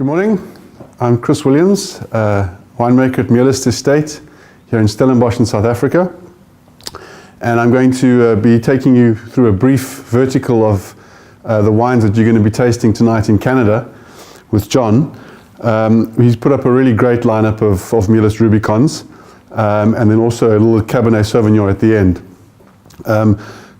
Good morning. I'm Chris Williams, winemaker at Meerlust Estate here in Stellenbosch in South Africa. And I'm going to be taking you through a brief vertical of the wines that you're going to be tasting tonight in Canada with John. He's put up a really great lineup of Meerlust Rubicons, and then also a little Cabernet Sauvignon at the end.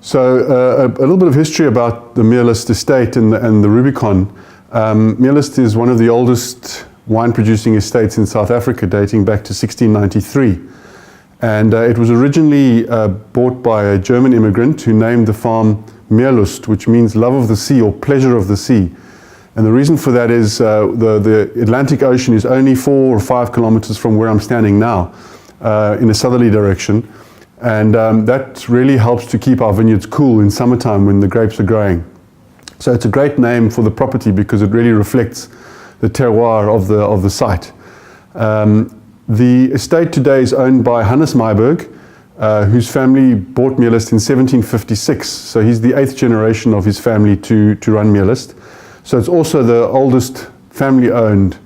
So a little bit of history about the Meerlust Estate and the Rubicon. Meerlust is one of the oldest wine producing estates in South Africa, dating back to 1693. And it was originally bought by a German immigrant who named the farm Meerlust, which means love of the sea or pleasure of the sea. And the reason for that is the Atlantic Ocean is only 4 or 5 kilometers from where I'm standing now, in a southerly direction. And that really helps to keep our vineyards cool in summertime when the grapes are growing. So it's a great name for the property because it really reflects the terroir of the site. The estate today is owned by Hannes Meiberg, whose family bought Meerlust in 1756. So he's the 8th generation of his family to run Meerlust. So it's also the oldest family-owned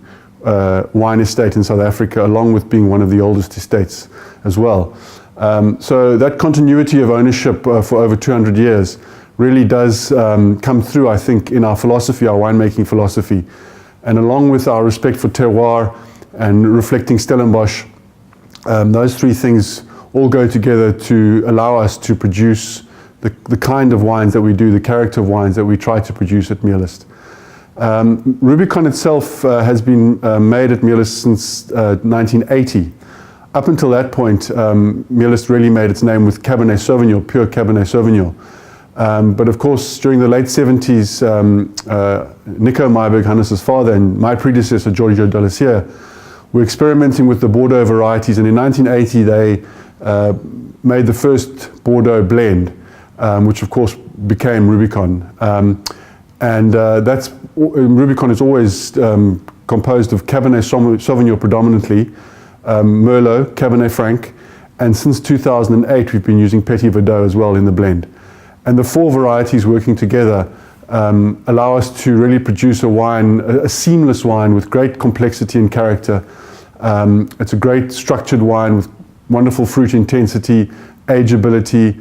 wine estate in South Africa, along with being one of the oldest estates as well. So that continuity of ownership for over 200 years really does come through, I think, in our philosophy, our winemaking philosophy. And along with our respect for terroir and reflecting Stellenbosch, those three things all go together to allow us to produce the kind of wines that we do, the character of wines that we try to produce at Meerlust. Rubicon itself has been made at Meerlust since 1980. Up until that point, Meerlust really made its name with Cabernet Sauvignon, pure Cabernet Sauvignon. But of course, during the late 70s, Nico Meiberg, Hannes' father, and my predecessor, Giorgio Dall'Essier, were experimenting with the Bordeaux varieties. And in 1980, they made the first Bordeaux blend, which of course became Rubicon. Rubicon is always composed of Cabernet Sauvignon predominantly, Merlot, Cabernet Franc, and since 2008 we've been using Petit Verdot as well in the blend. And the four varieties working together allow us to really produce a wine, a seamless wine with great complexity and character. It's a great structured wine with wonderful fruit intensity, ageability,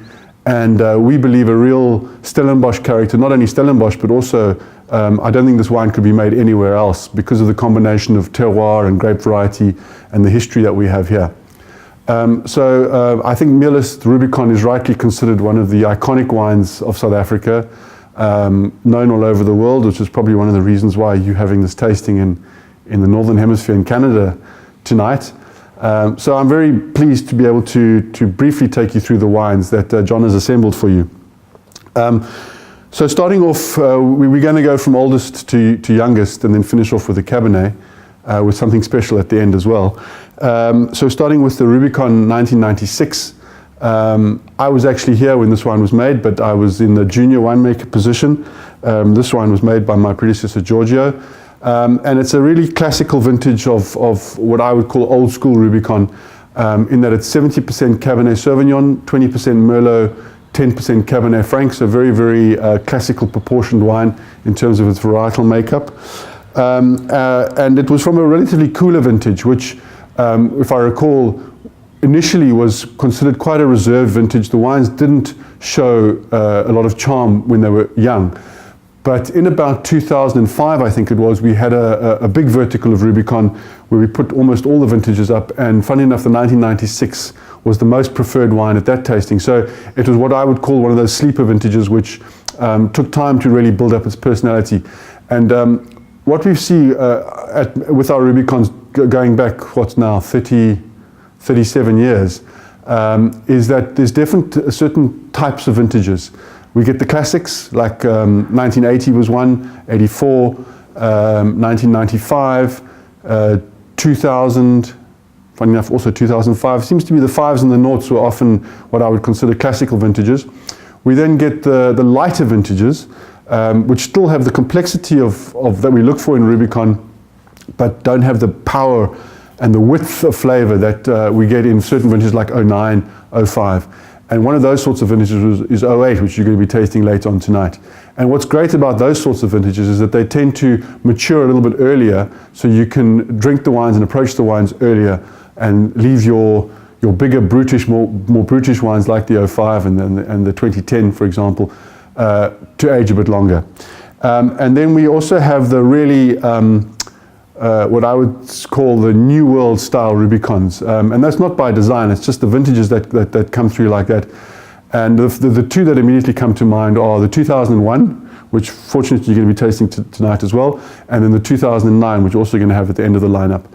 and we believe a real Stellenbosch character, not only Stellenbosch, but also I don't think this wine could be made anywhere else because of the combination of terroir and grape variety and the history that we have here. I think Meerlust Rubicon is rightly considered one of the iconic wines of South Africa, known all over the world, which is probably one of the reasons why you're having this tasting in the Northern Hemisphere in Canada tonight. So I'm very pleased to be able to briefly take you through the wines that John has assembled for you. So starting off, we're going to go from oldest to youngest and then finish off with the Cabernet with something special at the end as well. So starting with the Rubicon 1996, I was actually here when this wine was made, but I was in the junior winemaker position. This wine was made by my predecessor Giorgio. And it's a really classical vintage of what I would call old school Rubicon, in that it's 70% Cabernet Sauvignon, 20% Merlot, 10% Cabernet Franc, so very, very classical proportioned wine in terms of its varietal makeup. And it was from a relatively cooler vintage, which, if I recall, initially was considered quite a reserved vintage. The wines didn't show a lot of charm when they were young. But in about 2005, I think it was, we had a big vertical of Rubicon where we put almost all the vintages up, and funny enough, the 1996 was the most preferred wine at that tasting. So it was what I would call one of those sleeper vintages, which took time to really build up its personality. And what we see with our Rubicons going back, what's now, 37 years, is that there's certain types of vintages. We get the classics, like 1980 was one, 84, 1995, 2000, funny enough also 2005. Seems to be the fives and the noughts were often what I would consider classical vintages. We then get the lighter vintages, which still have the complexity of that we look for in Rubicon, but don't have the power and the width of flavor that we get in certain vintages like 09, 05. And one of those sorts of vintages is 08, which you're going to be tasting later on tonight. And what's great about those sorts of vintages is that they tend to mature a little bit earlier, so you can drink the wines and approach the wines earlier and leave your bigger, brutish, more brutish wines like the 05 and the 2010, for example, to age a bit longer. And then we also have the really, what I would call the New World style Rubicons. And that's not by design, it's just the vintages that come through like that. And the two that immediately come to mind are the 2001, which fortunately you're going to be tasting tonight as well, and then the 2009, which you're also going to have at the end of the lineup.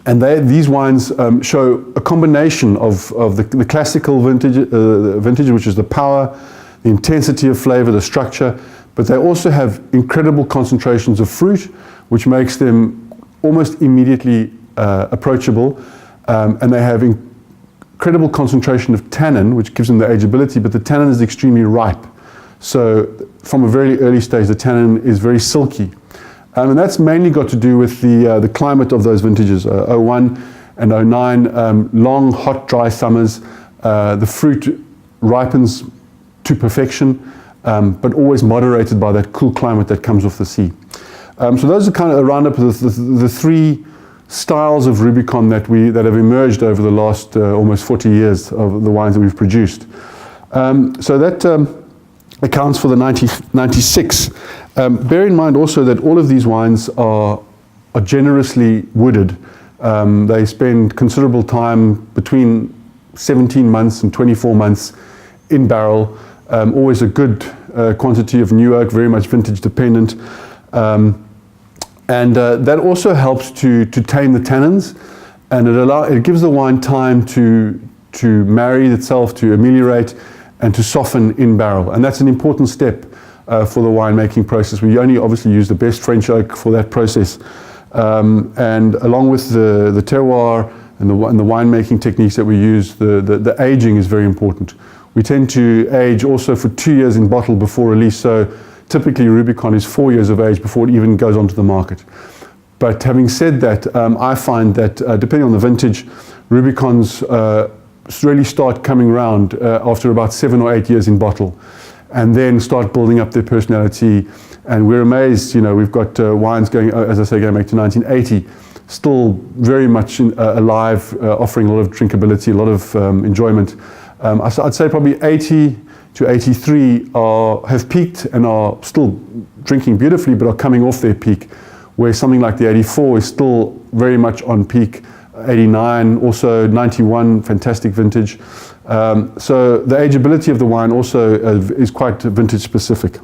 And these wines show a combination of the classical vintage, which is the power, the intensity of flavor, the structure, but they also have incredible concentrations of fruit, which makes them almost immediately approachable, and they have incredible concentration of tannin, which gives them the ageability, but the tannin is extremely ripe. So from a very early stage, the tannin is very silky. And that's mainly got to do with the climate of those vintages, 01 and 09, long, hot, dry summers. The fruit ripens to perfection, but always moderated by that cool climate that comes off the sea. So those are kind of a roundup of the three styles of Rubicon that have emerged over the last almost 40 years of the wines that we've produced. So that accounts for the 96. Bear in mind also that all of these wines are generously wooded. They spend considerable time between 17 months and 24 months in barrel. Always a good quantity of new oak, very much vintage dependent. And that also helps to tame the tannins, and it gives the wine time to marry itself, to ameliorate, and to soften in barrel. And that's an important step for the winemaking process. We only obviously use the best French oak for that process. And along with the terroir and the winemaking techniques that we use, the aging is very important. We tend to age also for 2 years in bottle before release. So typically Rubicon is 4 years of age before it even goes onto the market. But having said that, I find that depending on the vintage, Rubicons really start coming around after about 7 or 8 years in bottle, and then start building up their personality. And we're amazed, we've got wines going, as I say, going back to 1980, still very much alive, offering a lot of drinkability, a lot of enjoyment. I'd say probably 80 to 83 have peaked and are still drinking beautifully, but are coming off their peak, where something like the 84 is still very much on peak. 89, also 91, fantastic vintage. So the ageability of the wine also is quite vintage specific.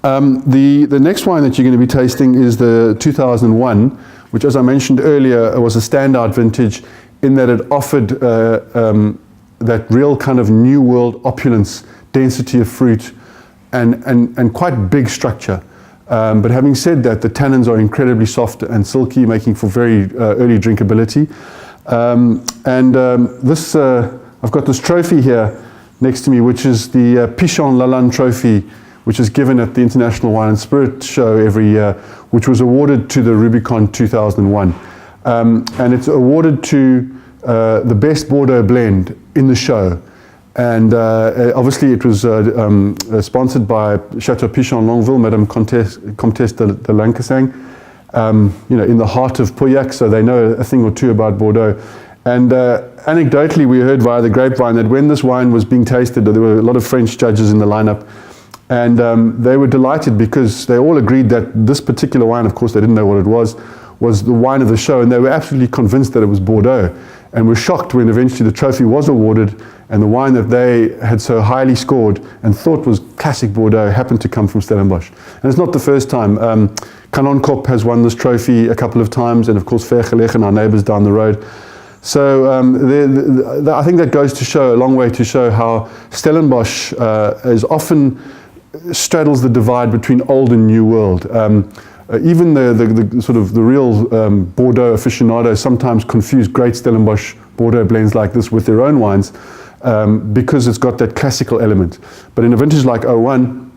The next wine that you're going to be tasting is the 2001, which, as I mentioned earlier, was a standout vintage in that it offered that real kind of New World opulence, density of fruit, and quite big structure. But having said that, the tannins are incredibly soft and silky, making for very early drinkability. I've got this trophy here next to me, which is the Pichon Lalande Trophy, which is given at the International Wine and Spirit Show every year, which was awarded to the Rubicon 2001. And it's awarded to the best Bordeaux blend in the show. And obviously it was sponsored by Chateau Pichon Longueville, Madame Comtesse de Lancasang, in the heart of Pauillac, so they know a thing or two about Bordeaux. And anecdotally, we heard via the grapevine that when this wine was being tasted, there were a lot of French judges in the lineup, and they were delighted because they all agreed that this particular wine, of course they didn't know what it was the wine of the show, and they were absolutely convinced that it was Bordeaux, and were shocked when eventually the trophy was awarded and the wine that they had so highly scored and thought was classic Bordeaux happened to come from Stellenbosch. And it's not the first time. Canon Corp has won this trophy a couple of times, and of course Vergelegen, our neighbours down the road. So I think that goes to show, a long way to show how Stellenbosch is often straddles the divide between old and new world. Even the sort of the real Bordeaux aficionados sometimes confuse great Stellenbosch Bordeaux blends like this with their own wines because it's got that classical element. But in a vintage like 01,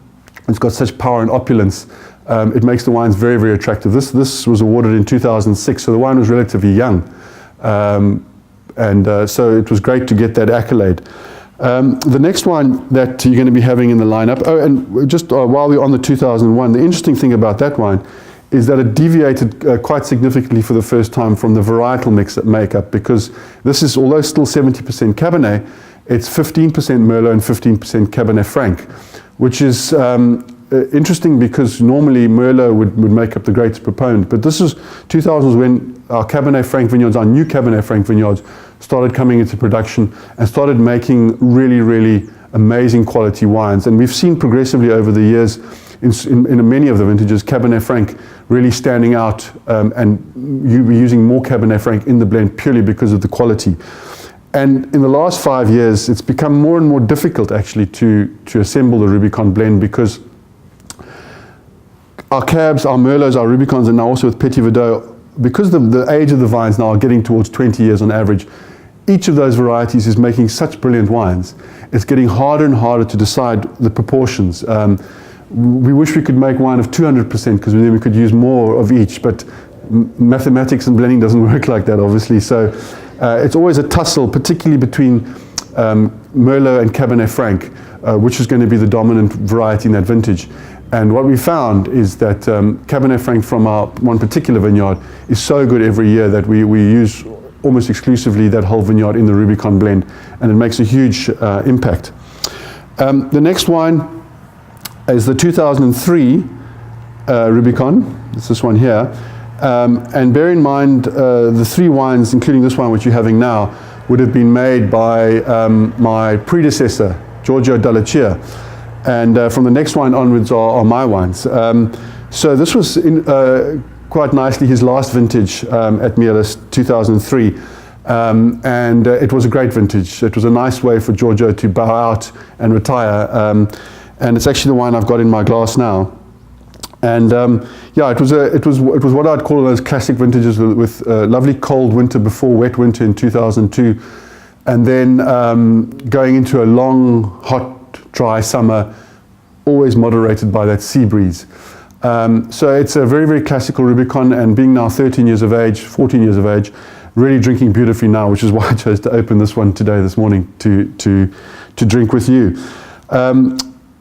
it's got such power and opulence. It makes the wines very, very attractive. This was awarded in 2006, so the wine was relatively young. And so it was great to get that accolade. The next wine that you're going to be having in the lineup, oh, and just while we're on the 2001, the interesting thing about that wine is that it deviated quite significantly for the first time from the varietal makeup, because this is, although still 70% Cabernet, it's 15% Merlot and 15% Cabernet Franc, which is interesting because normally Merlot would make up the greatest proponent. But this is 2000s when our Cabernet Franc vineyards, our new Cabernet Franc vineyards, started coming into production and started making really, really amazing quality wines. And we've seen progressively over the years in many of the vintages, Cabernet Franc really standing out, and you using more Cabernet Franc in the blend purely because of the quality. And in the last 5 years, it's become more and more difficult actually to assemble the Rubicon blend, because our Cabs, our Merlots, our Rubicons, and now also with Petit Verdot, because the age of the vines now are getting towards 20 years on average, each of those varieties is making such brilliant wines. It's getting harder and harder to decide the proportions. We wish we could make wine of 200% because then we could use more of each, but mathematics and blending doesn't work like that, obviously. So it's always a tussle, particularly between Merlot and Cabernet Franc, which is going to be the dominant variety in that vintage. And what we found is that Cabernet Franc from our one particular vineyard is so good every year that we use almost exclusively that whole vineyard in the Rubicon blend, and it makes a huge impact. The next wine is the 2003 Rubicon. It's this one here. And bear in mind, the three wines, including this one which you're having now, would have been made by my predecessor, Giorgio Dalla Chia. And from the next wine onwards are my wines. So this was quite nicely his last vintage at Meerlust, 2003. And it was a great vintage. It was a nice way for Giorgio to bow out and retire. And it's actually the wine I've got in my glass now. And yeah, it was what I'd call those classic vintages with a lovely cold winter before wet winter in 2002, and then going into a long, hot, dry summer, always moderated by that sea breeze. So it's a very, very classical Rubicon, and being now 13 years of age, 14 years of age, really drinking beautifully now, which is why I chose to open this one today, this morning, to drink with you.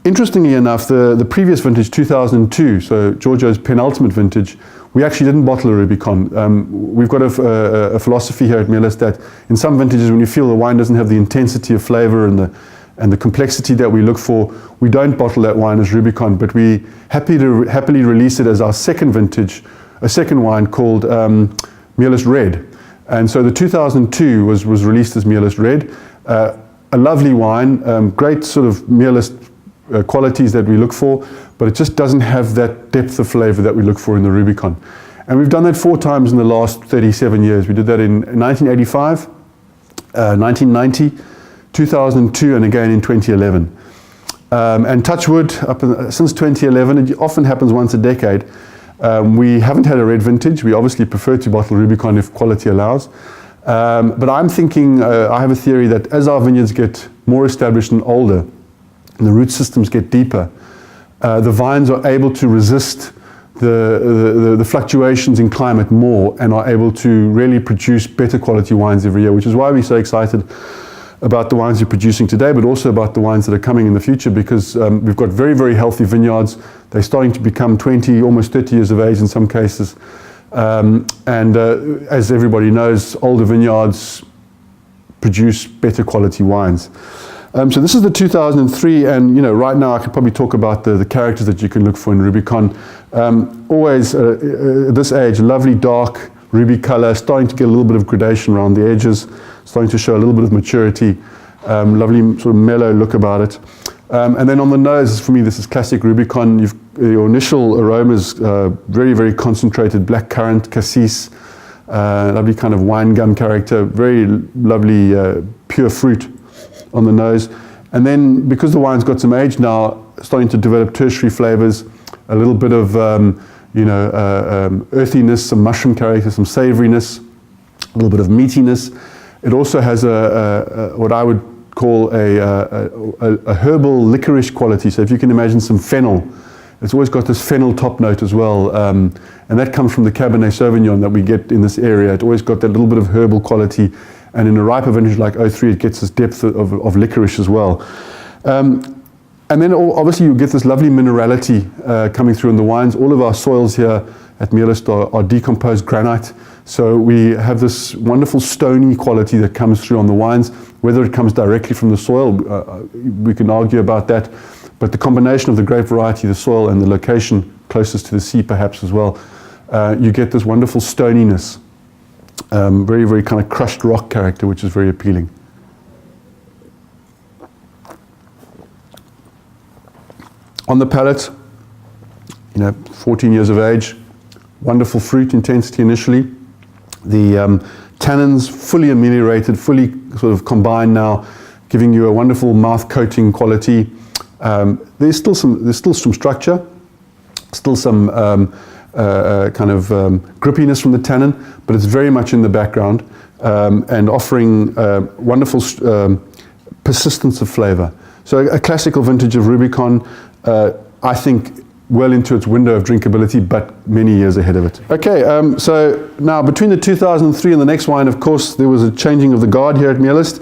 Interestingly enough, the previous vintage, 2002, so Giorgio's penultimate vintage, we actually didn't bottle a Rubicon. We've got a philosophy here at Meerlust that in some vintages, when you feel the wine doesn't have the intensity of flavor and the complexity that we look for, we don't bottle that wine as Rubicon, but we happily release it as our second vintage, a second wine called Meerlust Red. And so the 2002 was released as Meerlust Red. A lovely wine, great sort of Meerlust qualities that we look for, but it just doesn't have that depth of flavor that we look for in the Rubicon. And we've done that 4 times in the last 37 years. We did that in 1985, 1990, 2002, and again in 2011. And touch wood, since 2011, it often happens once a decade. We haven't had a red vintage. We obviously prefer to bottle Rubicon if quality allows. But I'm thinking, I have a theory that as our vineyards get more established and older, and the root systems get deeper, the vines are able to resist the fluctuations in climate more and are able to really produce better quality wines every year, which is why we're so excited about the wines we're producing today, but also about the wines that are coming in the future, because we've got very, very healthy vineyards. They're starting to become 20, almost 30 years of age in some cases. As everybody knows, older vineyards produce better quality wines. So this is the 2003, and right now I could probably talk about the characters that you can look for in Rubicon. Always at this age, lovely dark ruby color, starting to get a little bit of gradation around the edges, starting to show a little bit of maturity, lovely sort of mellow look about it. And then on the nose, for me, this is classic Rubicon. Your initial aromas, very, very concentrated black currant, cassis, lovely kind of wine gum character, very lovely pure fruit on the nose. And then because the wine's got some age now, starting to develop tertiary flavors, a little bit of earthiness, some mushroom character, some savoriness, a little bit of meatiness. It also has what I would call a herbal licorice quality. So if you can imagine some fennel, it's always got this fennel top note as well, and that comes from the Cabernet Sauvignon that we get in this area. It always got that little bit of herbal quality and in a riper vintage like 03, it gets this depth of licorice as well. And then obviously you get this lovely minerality coming through in the wines. All of our soils here at Meerlust are decomposed granite. So we have this wonderful stony quality that comes through on the wines. Whether it comes directly from the soil, we can argue about that. But the combination of the grape variety, the soil, and the location closest to the sea perhaps as well, you get this wonderful stoniness. Very, very kind of crushed rock character, which is very appealing. On the palate, 14 years of age, wonderful fruit intensity initially. The tannins fully ameliorated, fully sort of combined now, giving you a wonderful mouth coating quality. There's still some structure, still some kind of grippiness from the tannin, but it's very much in the background and offering wonderful persistence of flavor. So a classical vintage of Rubicon, I think well into its window of drinkability, but many years ahead of it. Okay, so now between the 2003 and the next wine, of course, there was a changing of the guard here at Meerlust.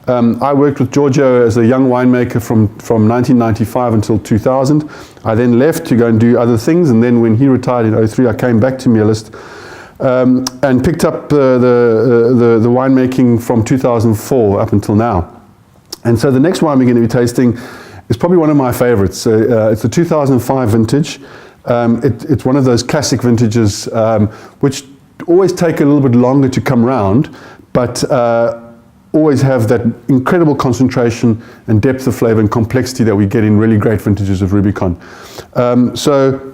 I worked with Giorgio as a young winemaker from 1995 until 2000. I then left to go and do other things, and then when he retired in 03, I came back to Meerlust and picked up the winemaking from 2004 up until now. And so the next wine we're going to be tasting is probably one of my favorites. It's a 2005 vintage. It's one of those classic vintages which always take a little bit longer to come round, but always have that incredible concentration and depth of flavor and complexity that we get in really great vintages of Rubicon. So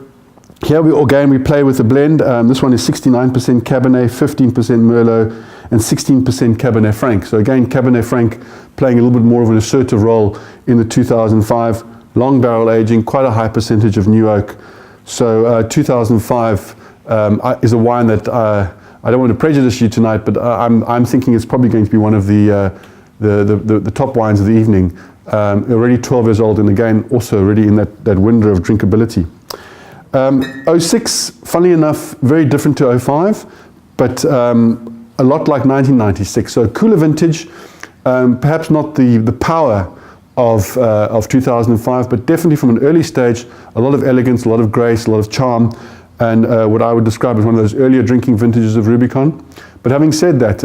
here we play with the blend. This one is 69% Cabernet, 15% Merlot, and 16% Cabernet Franc. So again, Cabernet Franc playing a little bit more of an assertive role in the 2005. Long barrel aging, quite a high percentage of new oak. So 2005 is a wine that I don't want to prejudice you tonight, but I'm thinking it's probably going to be one of the top wines of the evening. Already 12 years old, and again, also already in that window of drinkability. 06, funnily enough, very different to 05, but a lot like 1996. So cooler vintage, perhaps not the power of 2005, but definitely from an early stage, a lot of elegance, a lot of grace, a lot of charm, and what I would describe as one of those earlier drinking vintages of Rubicon. But having said that,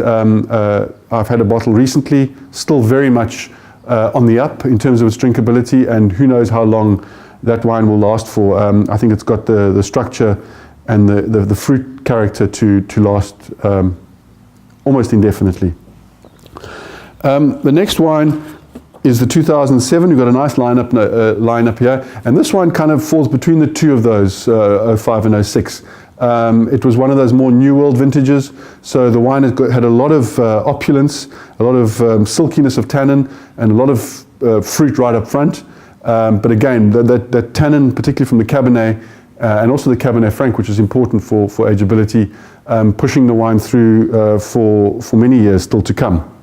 I've had a bottle recently, still very much on the up in terms of its drinkability, and who knows how long that wine will last for. I think it's got the structure and the fruit character to last almost indefinitely. The next wine is the 2007. We've got a nice lineup here, and this one kind of falls between the two of those, 05 and 06. It was one of those more New World vintages, so the wine had a lot of opulence, a lot of silkiness of tannin, and a lot of fruit right up front. But again, that tannin, particularly from the Cabernet, and also the Cabernet Franc, which is important for ageability, pushing the wine through for many years still to come.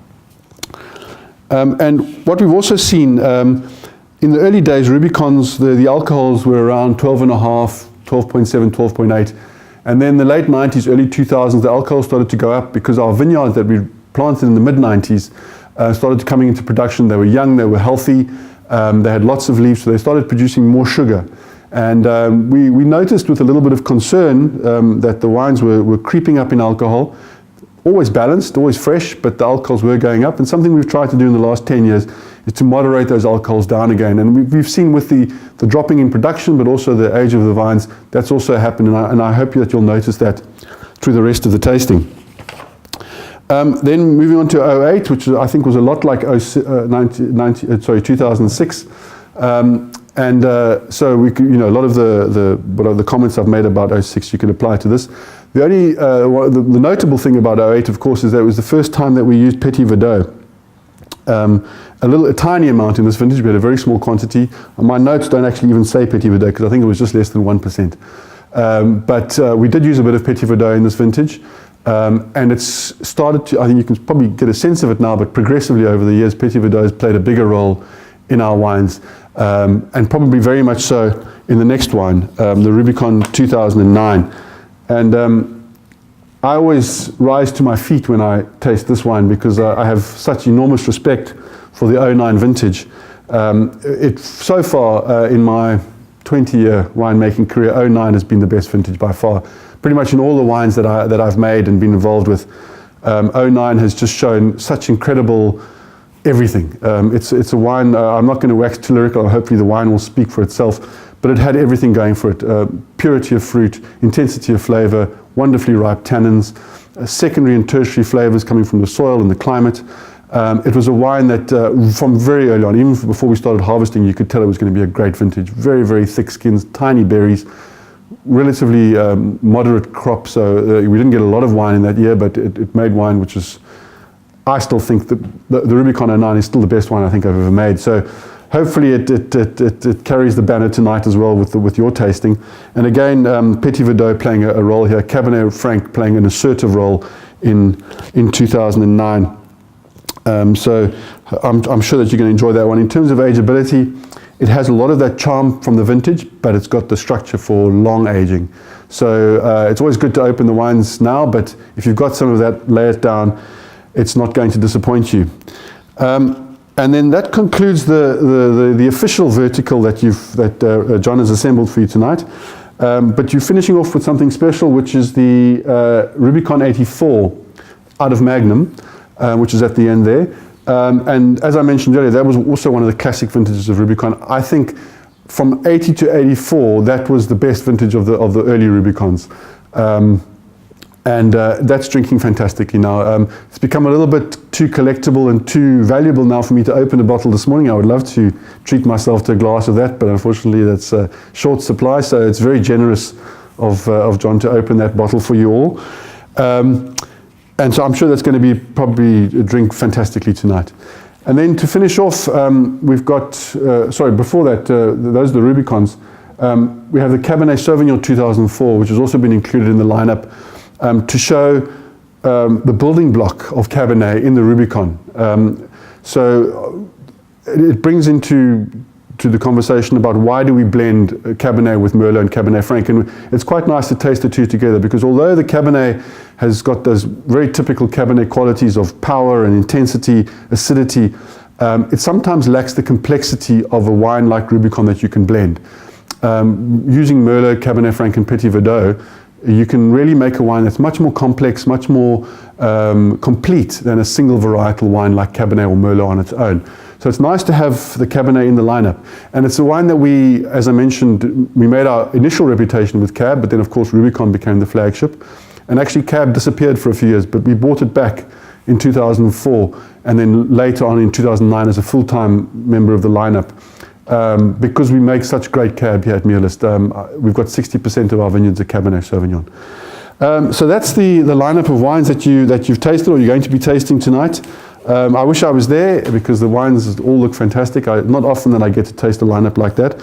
And what we've also seen, in the early days, Rubicons, the alcohols were around 12.5, 12.7, 12.8. And then the late 90s, early 2000s, the alcohol started to go up because our vineyards that we planted in the mid-90s started coming into production. They were young, they were healthy, they had lots of leaves, so they started producing more sugar. And we noticed with a little bit of concern that the wines were creeping up in alcohol. Always balanced, always fresh, but the alcohols were going up. And something we've tried to do in the last 10 years is to moderate those alcohols down again. And we've seen with the dropping in production, but also the age of the vines, that's also happened. And I hope that you'll notice that through the rest of the tasting. Then moving on to 08, which I think was a lot like 2006. So we could, a lot of the comments I've made about 06 you could apply to this. The only the notable thing about 08, of course, is that it was the first time that we used Petit Verdot. A tiny amount in this vintage. We had a very small quantity. My notes don't actually even say Petit Verdot because I think it was just less than 1%. But we did use a bit of Petit Verdot in this vintage. And it's started to, I think you can probably get a sense of it now, but progressively over the years, Petit Verdot has played a bigger role in our wines, and probably very much so in the next wine, the Rubicon 2009. And I always rise to my feet when I taste this wine because I have such enormous respect for the 09 vintage. So far in my 20-year winemaking career, 09 has been the best vintage by far. Pretty much in all the wines that I've made and been involved with, 09 has just shown such incredible everything. It's a wine, I'm not going to wax too lyrical, hopefully the wine will speak for itself, but it had everything going for it. Purity of fruit, intensity of flavor, wonderfully ripe tannins, secondary and tertiary flavors coming from the soil and the climate. It was a wine that from very early on, even before we started harvesting, you could tell it was going to be a great vintage. Very, very thick skins, tiny berries, relatively moderate crop, so we didn't get a lot of wine in that year, but it made wine which is, I still think that the Rubicon 09 is still the best wine I think I've ever made. So hopefully it carries the banner tonight as well with your tasting. And again, Petit Verdot playing a role here, Cabernet Franc playing an assertive role in 2009. So I'm sure that you're going to enjoy that one. In terms of ageability, it has a lot of that charm from the vintage, but it's got the structure for long aging. So it's always good to open the wines now, but if you've got some of that, lay it down. It's not going to disappoint you. And then that concludes the official vertical that John has assembled for you tonight. But you're finishing off with something special, which is the Rubicon 84 out of Magnum, which is at the end there. And as I mentioned earlier, that was also one of the classic vintages of Rubicon. I think from 80 to 84, that was the best vintage of the early Rubicons. And that's drinking fantastically now. It's become a little bit too collectible and too valuable now for me to open a bottle this morning. I would love to treat myself to a glass of that, but unfortunately that's a short supply, so it's very generous of John to open that bottle for you all. And so I'm sure that's going to be probably a drink fantastically tonight. And then to finish off, we've got, before that, those are the Rubicons. We have the Cabernet Sauvignon 2004, which has also been included in the lineup to show the building block of Cabernet in the Rubicon. So it brings into the conversation about why do we blend Cabernet with Merlot and Cabernet Franc. And it's quite nice to taste the two together, because although the Cabernet has got those very typical Cabernet qualities of power and intensity, acidity, it sometimes lacks the complexity of a wine like Rubicon that you can blend. Using Merlot, Cabernet Franc and Petit Verdot, you can really make a wine that's much more complex, much more complete than a single varietal wine like Cabernet or Merlot on its own. So it's nice to have the Cabernet in the lineup. And it's a wine that we, as I mentioned, we made our initial reputation with Cab, but then of course Rubicon became the flagship. And actually Cab disappeared for a few years, but we brought it back in 2004, and then later on in 2009 as a full-time member of the lineup. Because we make such great Cab here at Meerlust. We've got 60% of our vineyards are Cabernet Sauvignon. So that's the lineup of wines that you've tasted or you're going to be tasting tonight. I wish I was there because the wines all look fantastic. Not often that I get to taste a lineup like that.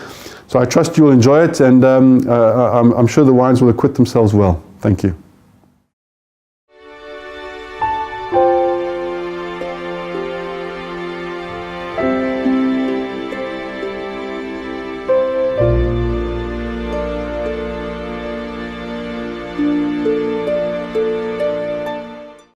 So I trust you'll enjoy it, and I'm sure the wines will acquit themselves well. Thank you.